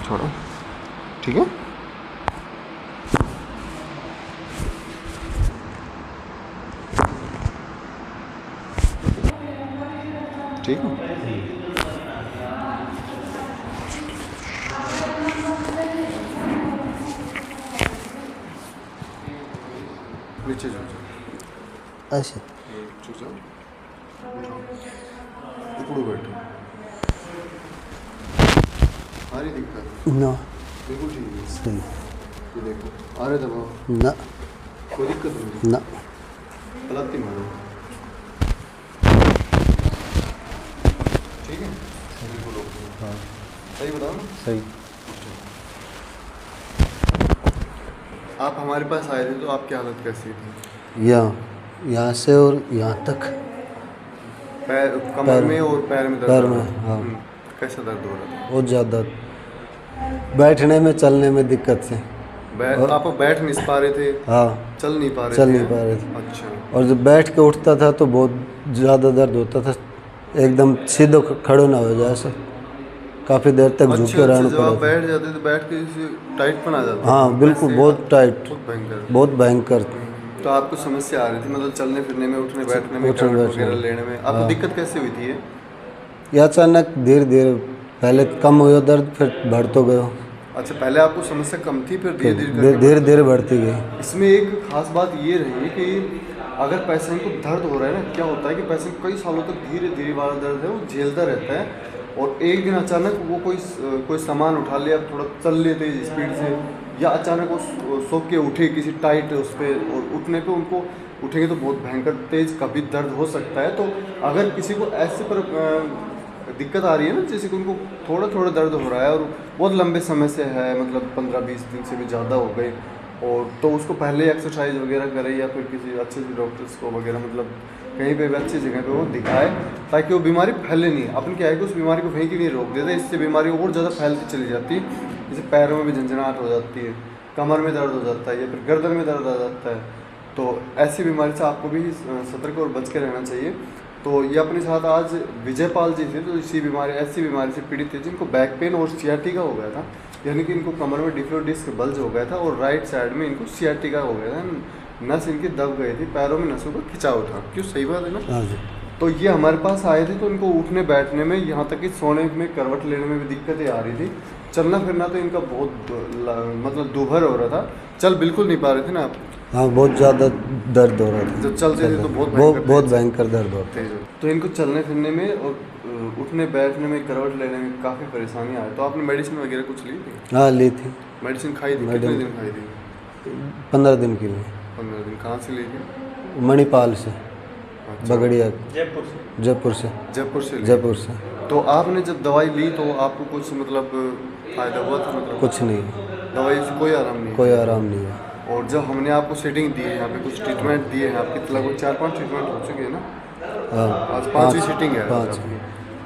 छोड़ो, ठीक है। ठीक है, नीचे जाओ, ऐसे जाओ, ऊपर बैठो। आ रही दिक्कत? ना बिल्कुल ठीक है। सही ये देखो आ रहे दबाव, ना कोई दिक्कत नहीं। ना पलटी मारो, ठीक है। बिल्कुल ओके। हाँ सही बताओ ना? सही। आप हमारे पास आए थे तो आपकी हालत कैसी थी? यहाँ से और यहाँ तक पैर, कमर पैर में और पैर में दर्द पैर हो में, रहा था? हाँ। कैसा दर्द हो रहा था? बहुत ज़्यादा, बैठने में चलने में दिक्कत से। आप बैठ नहीं पा रहे थे? हाँ चल नहीं पा रहे चल थे? नहीं पा रहे थे। अच्छा। और जब बैठ के उठता था तो बहुत ज़्यादा दर्द होता था, एकदम सीधो खड़ो ना हो जाए, ऐसा काफ़ी देर तक झुक के रहना जब आप पड़ा था। बैठ जाते तो बैठ के टाइट पन आ जाता? हाँ बिल्कुल, बहुत टाइट, बहुत भयंकर, बहुत भयंकर। तो आपको समस्या आ रही थी मतलब चलने फिरने में, उठने बैठने में, उठने करवट बैठने वगैरह में। लेने में? आपको हाँ। दिक्कत कैसे हुई थी ये? ये अचानक धीरे धीरे, पहले कम हुआ दर्द, फिर बढ़ तो गयो। अच्छा, पहले आपको समस्या कम थी, फिर धीरे धीरे धीरे करके धीरे धीरे बढ़ती गई। इसमें एक खास बात ये रही कि अगर पेशेंट को दर्द हो रहा है ना, क्या होता है कि पेशेंट कई सालों तक धीरे धीरे वाला दर्द है वो झेलता रहता है, और एक दिन अचानक वो कोई सामान उठा लिया, थोड़ा चल लेते स्पीड से, या अचानक वो सो के उठे किसी टाइट उस पर, और उठने पे उनको उठेंगे तो बहुत भयंकर तेज कभी दर्द हो सकता है। तो अगर किसी को ऐसे पर दिक्कत आ रही है ना, जैसे कि उनको थोड़ा थोड़ा दर्द हो रहा है और बहुत लंबे समय से है, मतलब 15-20 दिन से भी ज़्यादा हो गए, और तो उसको पहले एक्सरसाइज वगैरह करे या फिर किसी अच्छे से डॉक्टर्स को वगैरह, मतलब कहीं पे भी अच्छी जगह पे वो दिखाए, ताकि वो बीमारी फैले नहीं। अपन क्या है कि उस बीमारी को वहीं के लिए रोक देते हैं, इससे बीमारी और ज़्यादा फैलती चली जाती है। जैसे पैरों में भी झंझनाहट हो जाती है, कमर में दर्द हो जाता है, या फिर गर्दन में दर्द आ जाता है। तो ऐसी बीमारी से आपको भी सतर्क और बच के रहना चाहिए। तो ये अपने साथ आज विजयपाल जी थे, तो ऐसी बीमारी से पीड़ित थे जिनको बैक पेन और सियाटिका हो गया था, यानी कि इनको कमर में डिफ्यूज डिस्क बल्ज हो गया था, और राइट साइड में इनको सियाटिका हो गया था, नस इनकी दब गई थी, पैरों में नसों का खिंचाव था। क्यों, सही बात है ना? हाँ जी। तो ये हमारे पास आए थे तो इनको उठने बैठने में, यहाँ तक कि सोने में, करवट लेने में भी दिक्कतें आ रही थी। चलना फिरना तो इनका बहुत मतलब दूभर हो रहा था, चल बिल्कुल नहीं पा रहे थे ना आप? हाँ बहुत ज़्यादा दर्द हो रहा था, जब चलते थे तो बहुत भयंकर दर्द होता तेज। तो इनको चलने फिरने में और उठने बैठने में, करवट लेने में काफ़ी परेशानी आई। तो आपने मेडिसिन वगैरह कुछ ली थी? हाँ ली थी। मेडिसिन खाई थी? कितने दिन खाई थी? 15 दिन के लिए। 15 दिन। कहाँ से ली थी? मणिपाल से। अच्छा। बगड़िया। जयपुर से? जयपुर से। जयपुर से। तो आपने जब दवाई ली तो आपको कुछ मतलब फ़ायदा हुआ था? मतलब कुछ नहीं, दवाई से कोई आराम नहीं? कोई आराम नहीं है। और जब हमने आपको सेटिंग दी है, यहाँ पे कुछ ट्रीटमेंट दिए हैं आपकी, लगभग 4-5 ट्रीटमेंट हो चुके हैं ना? हाँ आज 5वीं सीटिंग है 5।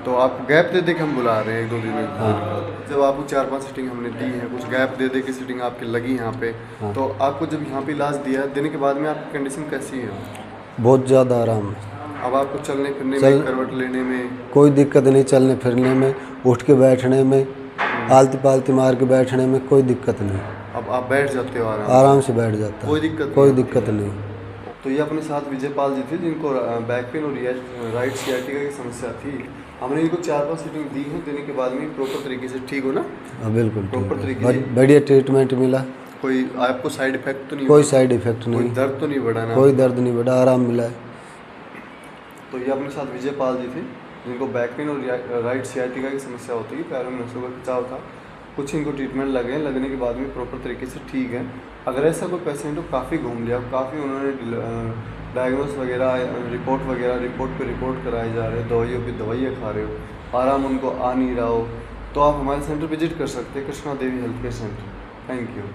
तो आपको गैप दे दे के हम बुला रहे हैं 1-2 दिन में। हाँ। जब आपको 4-5 सीटिंग हमने दी है, कुछ गैप दे दे के सीटिंग आपकी लगी यहाँ पे, हाँ। तो आपको जब यहाँ पे इलाज दिया देने के बाद में आपकी कंडीशन कैसी है? बहुत ज़्यादा आराम है। अब आपको चलने फिरने में, करवट लेने में कोई दिक्कत नहीं, चलने फिरने में, उठ के बैठने में, आलती पालती मार के बैठने में कोई दिक्कत नहीं। अब आप बैठ जाते हो आराम से बैठ जाता है, कोई दिक्कत नहीं। तो ये अपने साथ विजयपाल जी थे जिनको बैक पेन और राइट सियाटिका की समस्या थी। हमने इनको 4-5 सीटिंग दी है, देने के बाद में प्रॉपर तरीके से ठीक हो ना? हाँ बिल्कुल प्रॉपर तरीके से बढ़िया ट्रीटमेंट मिला। कोई आपको साइड इफेक्ट तो नहीं? कोई साइड इफेक्ट नहीं, कोई दर्द तो नहीं बढ़ा ना? कोई दर्द नहीं बढ़ा, आराम मिला है। तो ये अपने साथ विजयपाल जी थे जिनको बैक पेन और राइट सियाटिका की समस्या होती है, पैरों में नसों का खिंचाव था। कुछ इनको ट्रीटमेंट लगे, लगने के बाद में प्रॉपर तरीके से ठीक है। अगर ऐसा कोई पेशेंट हो, काफ़ी घूम लिया, काफ़ी उन्होंने डायग्नोस वगैरह, रिपोर्ट पे रिपोर्ट कराए जा रहे हैं, दवाइयों पे दवाइयाँ खा रहे हो, आराम उनको आ नहीं रहा हो, तो आप हमारे सेंटर विजिट कर सकते हैं, Krishna Devi health care centre. Thank you.